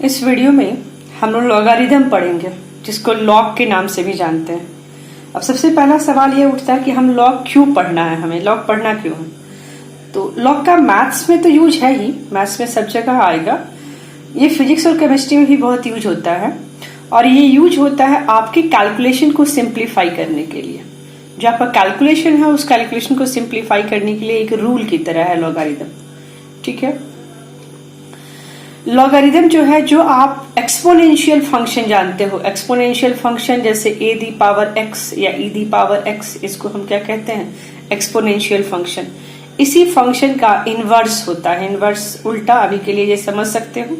इस वीडियो में हम लोग लॉगरिथम पढ़ेंगे, जिसको लॉग के नाम से भी जानते हैं। अब सबसे पहला सवाल ये उठता है कि हम लॉग क्यों पढ़ना है, हमें लॉग पढ़ना क्यों है। तो लॉग का मैथ्स में तो यूज है ही, मैथ्स में सब जगह आएगा। ये फिजिक्स और केमिस्ट्री में भी बहुत यूज होता है, और ये यूज होता है आपकी कैलकुलेशन को सिंप्लीफाई करने के लिए। जो आपका कैलकुलेशन है उस कैलकुलेशन को सिंप्लीफाई करने के लिए एक रूल की तरह है लॉगरिथम। ठीक है, लॉगरिथम जो है, जो आप एक्सपोनेंशियल फंक्शन जानते हो, एक्सपोनेंशियल फंक्शन जैसे ए दी पावर एक्स या ई दी पावर एक्स, इसको हम क्या कहते हैं, एक्सपोनेंशियल फंक्शन। इसी फंक्शन का इनवर्स होता है, इनवर्स उल्टा, अभी के लिए ये समझ सकते हो,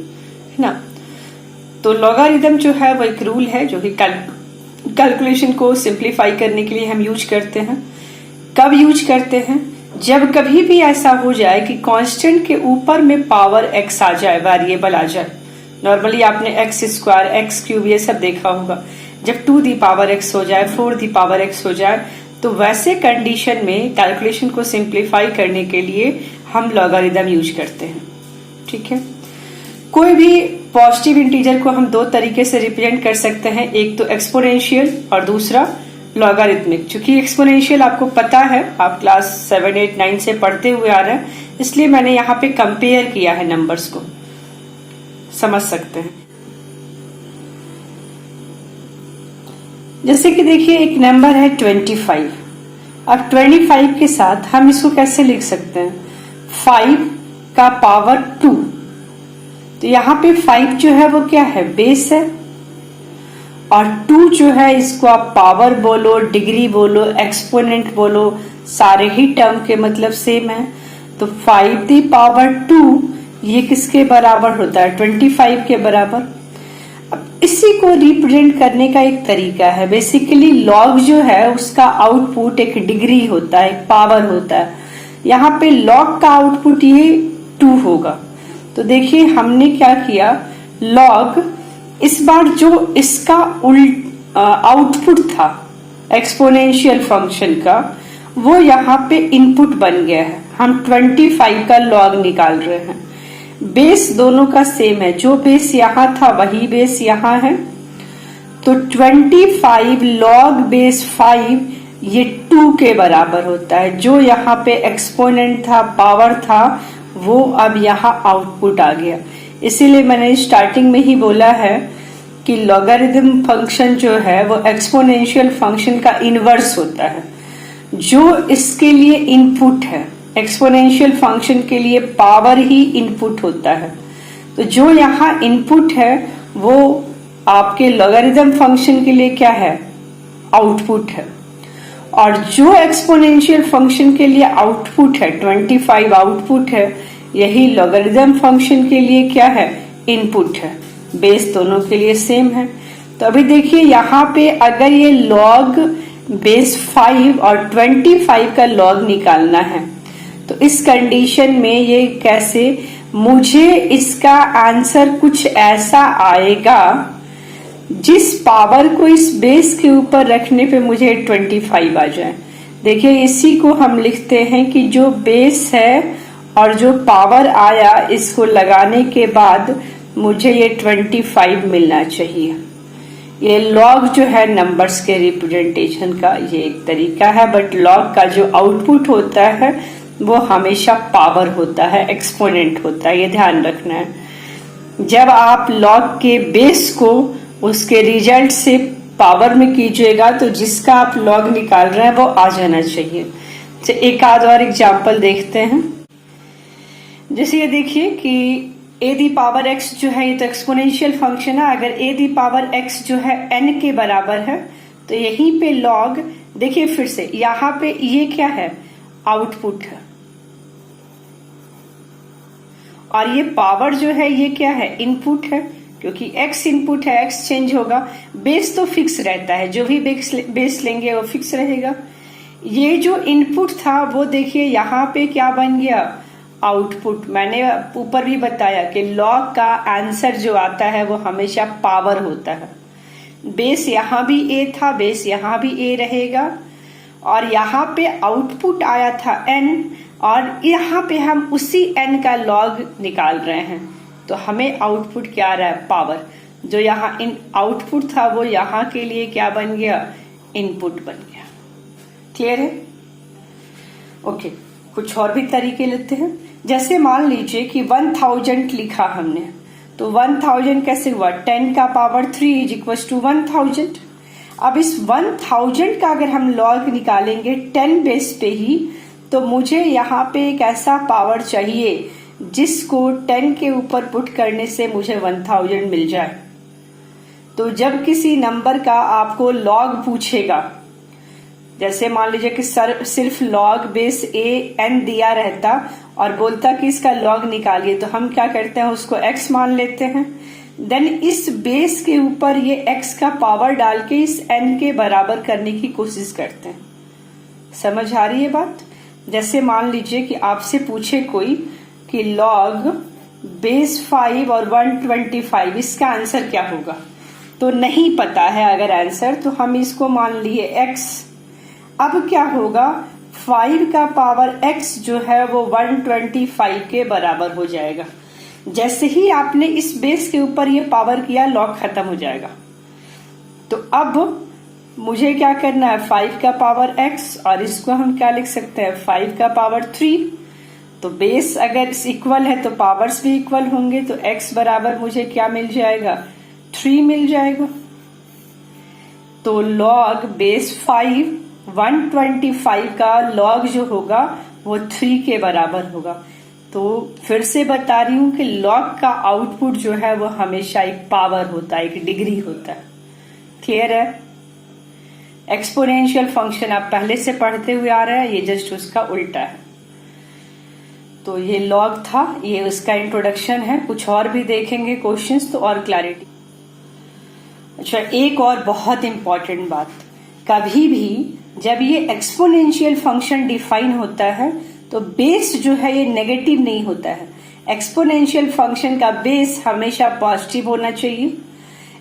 है ना। तो लॉगरिथम जो है वो एक रूल है जो कि कैलकुलेशन को सिंप्लीफाई करने के लिए हम यूज करते हैं। कब यूज करते हैं? जब कभी भी ऐसा हो जाए कि कांस्टेंट के ऊपर में पावर एक्स आ जाए, वेरिएबल आ जाए। नॉर्मली आपने एक्स स्क्वायर, एक्स क्यूब ये सब देखा होगा। जब 2 दी पावर एक्स हो जाए, 4 दी पावर एक्स हो जाए, तो वैसे कंडीशन में कैलकुलेशन को सिंप्लीफाई करने के लिए हम लॉगरिथम यूज करते हैं। ठीक है, कोई भी पॉजिटिव इंटीजर को हम दो तरीके से रिप्रेजेंट कर सकते हैं, एक तो एक्सपोनेंशियल और दूसरा लॉगरिथमिक। चूंकि एक्सपोनेंशियल आपको पता है, आप क्लास 7, 8, 9 से पढ़ते हुए आ रहे हैं, इसलिए मैंने यहाँ पे कंपेयर किया है, नंबर्स को समझ सकते हैं। जैसे कि देखिए एक नंबर है 25। अब 25 के साथ हम इसको कैसे लिख सकते हैं, 5 का पावर 2। तो यहाँ पे 5 जो है वो क्या है, बेस है, और 2 जो है इसको आप पावर बोलो, डिग्री बोलो, एक्सपोनेंट बोलो, सारे ही टर्म के मतलब सेम है। तो 5 दी पावर 2 ये किसके बराबर होता है, 25 के बराबर। अब इसी को रिप्रेजेंट करने का एक तरीका है, बेसिकली लॉग जो है उसका आउटपुट एक डिग्री होता है, एक पावर होता है। यहाँ पे लॉग का आउटपुट ये 2 होगा। तो देखिए हमने क्या किया, लॉग इस बार जो इसका आउटपुट था एक्सपोनेंशियल फंक्शन का, वो यहाँ पे इनपुट बन गया है। हम 25 का लॉग निकाल रहे हैं। बेस दोनों का सेम है, जो बेस यहाँ था वही बेस यहाँ है। तो 25 लॉग बेस 5 ये 2 के बराबर होता है। जो यहाँ पे एक्सपोनेंट था, पावर था, वो अब यहाँ आउटपुट आ गया। इसीलिए मैंने स्टार्टिंग में ही बोला है कि लॉगरिथम फंक्शन जो है वो एक्सपोनेंशियल फंक्शन का इनवर्स होता है। जो इसके लिए इनपुट है, एक्सपोनेंशियल फंक्शन के लिए पावर ही इनपुट होता है। तो जो यहाँ इनपुट है वो आपके लॉगरिथम फंक्शन के लिए क्या है, आउटपुट है। और जो एक्सपोनेंशियल फंक्शन के लिए आउटपुट है, 25 आउटपुट है, यही लॉगरिथम फंक्शन के लिए क्या है, इनपुट है। बेस दोनों के लिए सेम है। तो अभी देखिए यहाँ पे अगर ये लॉग बेस 5 और 25 का लॉग निकालना है, तो इस कंडीशन में ये कैसे, मुझे इसका आंसर कुछ ऐसा आएगा जिस पावर को इस बेस के ऊपर रखने पे मुझे 25 आ जाए। देखिए इसी को हम लिखते हैं कि जो बेस है और जो पावर आया, इसको लगाने के बाद मुझे ये 25 मिलना चाहिए। ये लॉग जो है नंबर्स के रिप्रेजेंटेशन का ये एक तरीका है, बट लॉग का जो आउटपुट होता है वो हमेशा पावर होता है, एक्सपोनेंट होता है, ये ध्यान रखना है। जब आप लॉग के बेस को उसके रिजल्ट से पावर में कीजिएगा तो जिसका आप लॉग निकाल रहे हैं वो आ जाना चाहिए। तो एक आध और एग्जाम्पल देखते हैं। जैसे ये देखिए कि ए दी पावर एक्स जो है, ये तो एक्सपोनेंशियल फंक्शन है। अगर ए दी पावर एक्स जो है n के बराबर है, तो यहीं पे लॉग, देखिए फिर से यहाँ पे ये क्या है, आउटपुट है, और ये पावर जो है ये क्या है, इनपुट है। क्योंकि x इनपुट है, x चेंज होगा, बेस तो फिक्स रहता है, जो भी बेस लेंगे वो फिक्स रहेगा। ये जो इनपुट था वो देखिए यहाँ पे क्या बन गया, आउटपुट। मैंने ऊपर भी बताया कि लॉग का आंसर जो आता है वो हमेशा पावर होता है। बेस यहाँ भी a था, बेस यहाँ भी a रहेगा, और यहाँ पे आउटपुट आया था n, और यहाँ पे हम उसी n का लॉग निकाल रहे हैं। तो हमें आउटपुट क्या आ रहा है, पावर। जो यहाँ इन आउटपुट था वो यहाँ के लिए क्या बन गया, इनपुट बन गया। क्लियर है? ओके, कुछ और भी तरीके लेते हैं। जैसे मान लीजिए कि 1000 लिखा हमने, तो 1000 कैसे हुआ, 10 का पावर 3 इज इक्वल टू 1000। अब इस 1000 का अगर हम लॉग निकालेंगे 10 बेस पे ही, तो मुझे यहाँ पे एक ऐसा पावर चाहिए जिसको 10 के ऊपर पुट करने से मुझे 1000 मिल जाए। तो जब किसी नंबर का आपको लॉग पूछेगा, जैसे मान लीजिए कि सिर्फ लॉग बेस an दिया रहता और बोलता कि इसका लॉग निकालिए, तो हम क्या करते हैं, उसको x मान लेते हैं। देन इस बेस के ऊपर ये x का पावर डाल के इस n के बराबर करने की कोशिश करते हैं। समझ आ रही है बात? जैसे मान लीजिए कि आपसे पूछे कोई कि लॉग बेस 5 और 125, इसका आंसर क्या होगा, तो नहीं पता है अगर आंसर, तो हम इसको मान लिए x। अब क्या होगा, 5 का पावर x जो है वो 125 के बराबर हो जाएगा। जैसे ही आपने इस बेस के ऊपर ये पावर किया, लॉग खत्म हो जाएगा। तो अब मुझे क्या करना है, 5 का पावर x, और इसको हम क्या लिख सकते हैं, 5 का पावर 3। तो बेस अगर इक्वल है तो पावर्स भी इक्वल होंगे, तो x बराबर मुझे क्या मिल जाएगा, 3 मिल जाएगा। तो लॉग बेस 5 125 का लॉग जो होगा वो 3 के बराबर होगा। तो फिर से बता रही हूं कि लॉग का आउटपुट जो है वो हमेशा एक पावर होता है, एक डिग्री होता है। क्लियर है? एक्सपोनेंशियल फंक्शन आप पहले से पढ़ते हुए आ रहे हैं, ये जस्ट उसका उल्टा है। तो ये लॉग था, ये उसका इंट्रोडक्शन है। कुछ और भी देखेंगे क्वेश्चंस तो और क्लैरिटी। अच्छा, एक और बहुत इंपॉर्टेंट बात, कभी भी जब ये एक्सपोनेंशियल फंक्शन डिफाइन होता है तो बेस जो है ये नेगेटिव नहीं होता है। एक्सपोनेंशियल फंक्शन का बेस हमेशा पॉजिटिव होना चाहिए।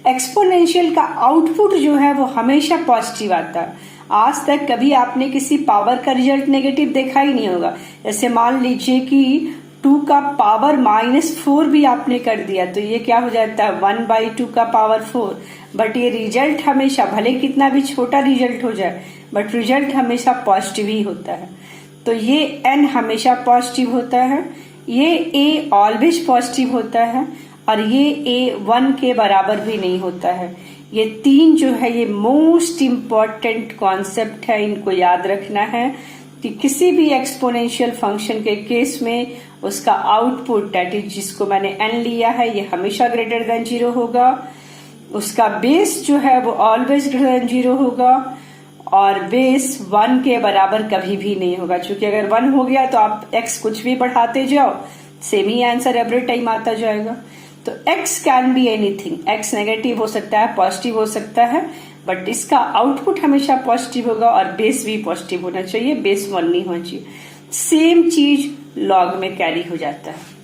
एक्सपोनेंशियल का आउटपुट जो है वो हमेशा पॉजिटिव आता है। आज तक कभी आपने किसी पावर का रिजल्ट नेगेटिव देखा ही नहीं होगा। जैसे मान लीजिए कि 2 का पावर -4 भी आपने कर दिया, तो ये क्या हो जाता है, 1/2 का पावर 4। बट ये रिजल्ट हमेशा, भले कितना भी छोटा रिजल्ट हो जाए, बट रिजल्ट हमेशा पॉजिटिव ही होता है। तो ये n हमेशा पॉजिटिव होता है, ये a ऑलवेज पॉजिटिव होता है, और ये a 1 के बराबर भी नहीं होता है। ये 3 जो है ये मोस्ट इम्पॉर्टेंट कॉन्सेप्ट है, इनको याद रखना है कि किसी भी एक्सपोनेंशियल फंक्शन के केस में उसका आउटपुट, दैट इज जिसको मैंने n लिया है, ये हमेशा ग्रेटर देन 0 होगा। उसका बेस जो है वो ऑलवेज ग्रेटर देन 0 होगा, और बेस 1 के बराबर कभी भी नहीं होगा। क्योंकि अगर 1 हो गया तो आप x कुछ भी बढ़ाते जाओ, सेम ही आंसर एवरी टाइम आता जाएगा। तो x can be anything, x negative हो सकता है, पॉजिटिव हो सकता है, बट इसका आउटपुट हमेशा पॉजिटिव होगा और बेस भी पॉजिटिव होना चाहिए, बेस 1 नहीं होना चाहिए। सेम चीज लॉग में कैरी हो जाता है।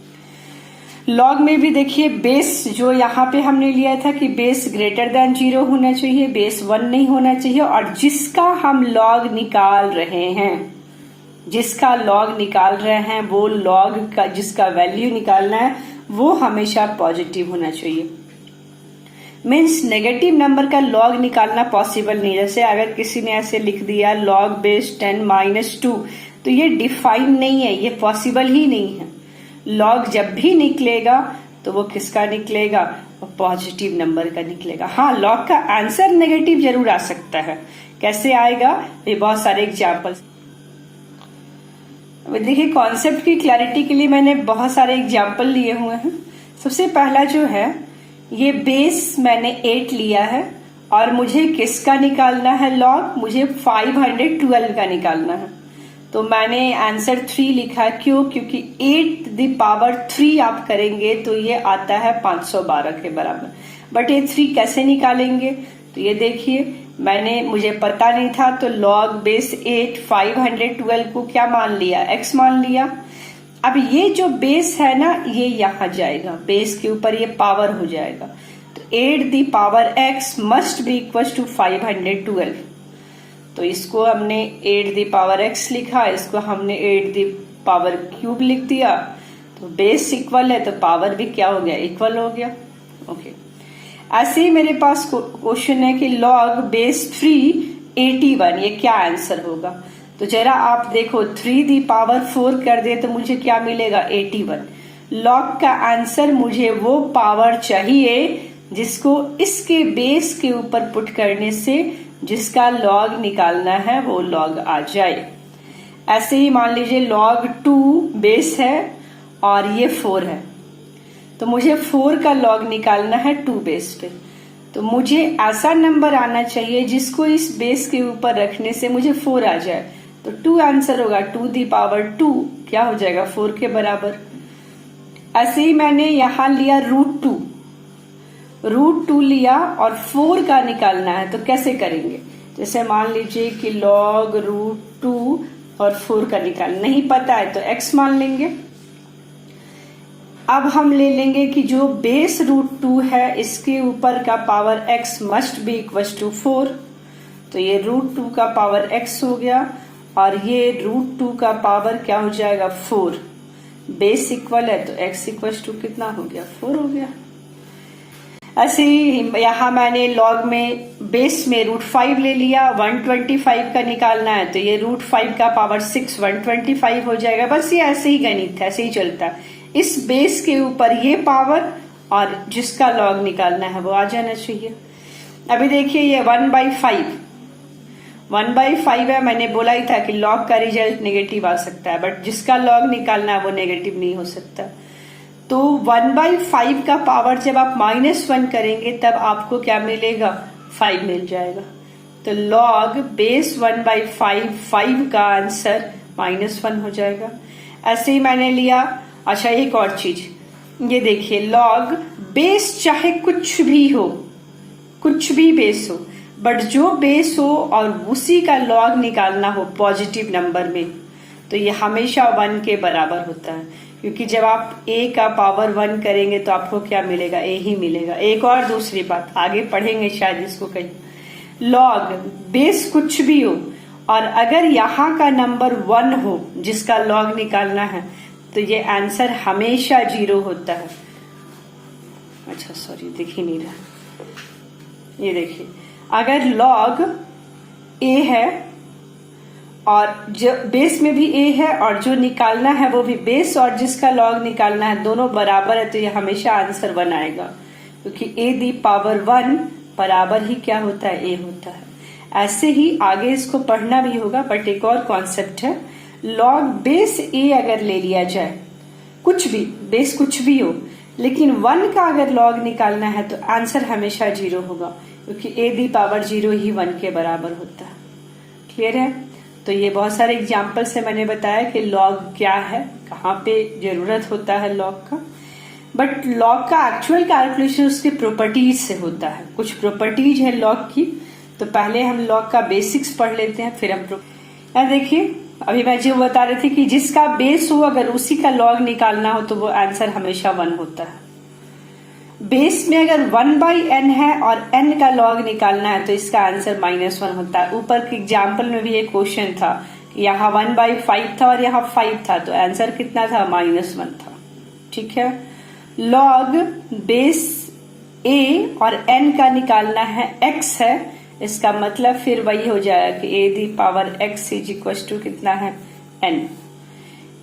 लॉग में भी देखिए, बेस जो यहाँ पे हमने लिया था कि बेस ग्रेटर देन 0 होना चाहिए, बेस 1 नहीं होना चाहिए, और जिसका हम लॉग निकाल रहे हैं, जिसका लॉग निकाल रहे हैं वो लॉग का जिसका वैल्यू निकालना है वो हमेशा पॉजिटिव होना चाहिए। मीन्स नेगेटिव नंबर का लॉग निकालना पॉसिबल नहीं। जैसे अगर किसी ने ऐसे लिख दिया लॉग बेस 10 - 2, तो ये डिफाइन नहीं है, ये पॉसिबल ही नहीं है। लॉग जब भी निकलेगा तो वो किसका निकलेगा, वो पॉजिटिव नंबर का निकलेगा। हाँ, लॉग का आंसर नेगेटिव जरूर आ सकता है। कैसे आएगा, ये बहुत सारे एग्जाम्पल्स। देखिए, कॉन्सेप्ट की क्लैरिटी के लिए मैंने बहुत सारे एग्जाम्पल लिए हुए हैं। सबसे पहला जो है, ये बेस मैंने 8 लिया है और मुझे किसका निकालना है लॉग, मुझे 512 का निकालना है। तो मैंने आंसर 3 लिखा। क्यों? क्योंकि 8⁻³ आप करेंगे तो ये आता है 512 के बराबर। बट ये 3 कैसे निकालेंगे, तो ये देखिए, मुझे पता नहीं था, तो लॉग बेस 8 512 को क्या मान लिया, x मान लिया। अब ये जो बेस है ना, ये यहां जाएगा, बेस के ऊपर ये पावर हो जाएगा। तो 8⁻x must be equal to 512। तो इसको हमने 8⁻x लिखा, इसको हमने 8⁻³ लिख दिया। तो तो बेस इक्वल है तो पावर भी क्या हो गया, इक्वल हो गया। ओके, ऐसे ही मेरे पास क्वेश्चन है कि log बेस 3 81, ये क्या आंसर होगा। तो जरा आप देखो 3 दी पावर 4 कर दे तो मुझे क्या मिलेगा, 81। log का आंसर मुझे वो पावर चाहिए जिसको इसके बेस के ऊपर पुट करने से जिसका log निकालना है वो log आ जाए। ऐसे ही मान लीजिए log 2 बेस है और ये 4 है, तो मुझे 4 का log निकालना है 2 बेस पे। तो मुझे ऐसा नंबर आना चाहिए जिसको इस बेस के ऊपर रखने से मुझे 4 आ जाए। तो 2 आंसर होगा, 2 दी पावर 2 क्या हो जाएगा, 4 के बराबर। ऐसे ही मैंने यहां लिया √2 लिया और 4 का निकालना है, तो कैसे करेंगे। जैसे मान लीजिए कि log √2 और 4 का निकालना नहीं पता है तो x मान लेंगे। अब हम ले लेंगे कि जो बेस √2 है इसके ऊपर का power x must be equal to 4, तो ये √2 का पावर x हो गया और ये √2 का पावर क्या हो जाएगा, 4। बेस इक्वल है तो x इक्वल टू कितना हो गया, 4 हो गया। ऐसे ही यहां मैंने log में बेस में √5 ले लिया, 125 का निकालना है तो ये √5 का पावर 6 125 हो जाएगा। बस ये ऐसे ही गणित है, ऐसे ही चलता है। इस बेस के ऊपर ये पावर और जिसका log निकालना है वो आ जाना चाहिए। अभी देखिए ये 1/5 है, मैंने बोला ही था कि log का रिजल्ट नेगेटिव आ सकता है, बट जिसका log निकालना है वो नेगेटिव नहीं हो सकता। तो 1/5 का पावर जब आप -1 करेंगे तब आपको क्या मिलेगा, 5 मिल जाएगा। तो log बेस 1/5 5 का आंसर -1 हो जाएगा। ऐसे ही मैंने लिया, अच्छा एक और चीज, ये देखिए log बेस चाहे कुछ भी हो, कुछ भी बेस हो, बट जो बेस हो और उसी का log निकालना हो पॉजिटिव नंबर में, तो ये हमेशा 1 के बराबर होता है, क्योंकि जब आप a का पावर 1 करेंगे तो आपको क्या मिलेगा, a ही मिलेगा। एक और दूसरी बात आगे पढ़ेंगे शायद इसको कहीं, log बेस कुछ भी हो और अगर यहाँ का नंबर 1 हो जिसका log निकालना है तो ये आंसर हमेशा 0 होता है। अच्छा सॉरी, दिख ही नहीं रहा, ये देखिए अगर log a है और जो बेस में भी a है और जो निकालना है वो भी बेस और जिसका log निकालना है दोनों बराबर है, तो ये हमेशा आंसर 1 आएगा, क्योंकि a दी पावर 1 बराबर ही क्या होता है, a होता है। ऐसे ही आगे इसको पढ़ना भी होगा, बट एक और कॉन्सेप्ट है, log बेस a अगर ले लिया जाए, कुछ भी बेस कुछ भी हो, लेकिन 1 का अगर log निकालना है तो आंसर हमेशा 0 होगा, क्योंकि a दी पावर 0 ही 1 के बराबर होता है। क्लियर है। तो ये बहुत सारे एग्जाम्पल से मैंने बताया कि log क्या है, कहाँ पे जरूरत होता है log का, बट log का एक्चुअल कैलकुलेशन उसके प्रॉपर्टीज से होता है। कुछ प्रॉपर्टीज है log की, तो पहले हम log का बेसिक्स पढ़ लेते हैं, फिर हम यहाँ देखिए अभी मैं जो बता रही थी कि जिसका बेस हो अगर उसी का log निकालना हो तो वो आंसर हमेशा 1 होता है। बेस में अगर 1/n है और n का log निकालना है तो इसका आंसर -1 होता है। ऊपर के एग्जाम्पल में भी एक क्वेश्चन था कि यहाँ 1/5 था और यहाँ 5 था, तो आंसर कितना था, -1 था। ठीक है। log बेस a और n का निकालना है x है, इसका मतलब फिर वही हो जाएगा कि a the power x is equal to कितना है, n।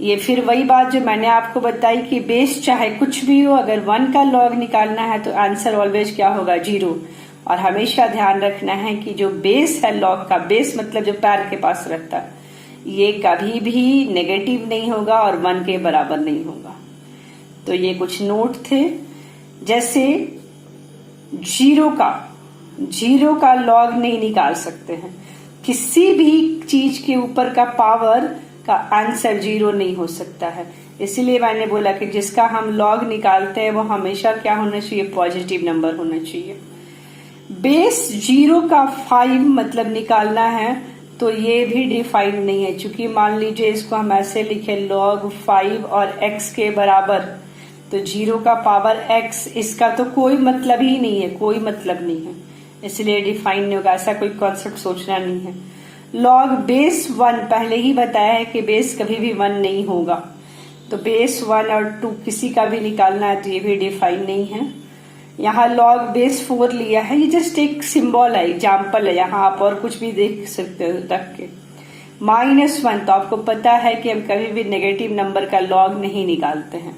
ये फिर वही बात जो मैंने आपको बताई कि बेस चाहे कुछ भी हो, अगर 1 का log निकालना है तो आंसर ऑलवेज क्या होगा, 0। और हमेशा ध्यान रखना है कि जो बेस है log का, बेस मतलब जो पैर के पास रहता है, ये कभी भी नेगेटिव नहीं होगा और 1 के बराबर नहीं होगा। तो ये कुछ नोट थे। जैसे 0 का log नहीं निकाल सकते हैं, किसी भी चीज के ऊपर का पावर का आंसर 0 नहीं हो सकता है। इसीलिए मैंने बोला कि जिसका हम log निकालते हैं वो हमेशा क्या होना चाहिए, पॉजिटिव नंबर होना चाहिए। बेस 0 का 5 मतलब निकालना है तो ये भी डिफाइंड नहीं है, क्योंकि मान लीजिए इसको हम ऐसे लिखे log 5 और x के बराबर, तो 0 का पावर x, इसका तो कोई मतलब ही नहीं है, कोई मतलब नहीं है, इसलिए डिफाइन नहीं होगा। ऐसा कोई कॉन्सेप्ट सोचना नहीं है। log बेस 1 पहले ही बताया है कि बेस कभी भी 1 नहीं होगा, तो बेस 1 और 2 किसी का भी निकालना है तो ये भी डिफाइन नहीं है। यहाँ लॉग बेस 4 लिया है, ये जस्ट एक सिंबल है, एग्जाम्पल है, यहाँ आप और कुछ भी देख सकते हो रख के। -1 तो आपको पता है कि हम कभी भी नेगेटिव नंबर का लॉग नहीं निकालते हैं।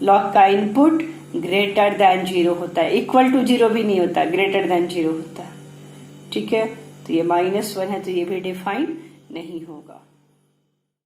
लॉग का इनपुट ग्रेटर देन 0 होता है, इक्वल टू 0 भी नहीं होता, ग्रेटर देन 0 होता है। ठीक है, तो ये -1 है तो ये भी डिफाइन नहीं होगा।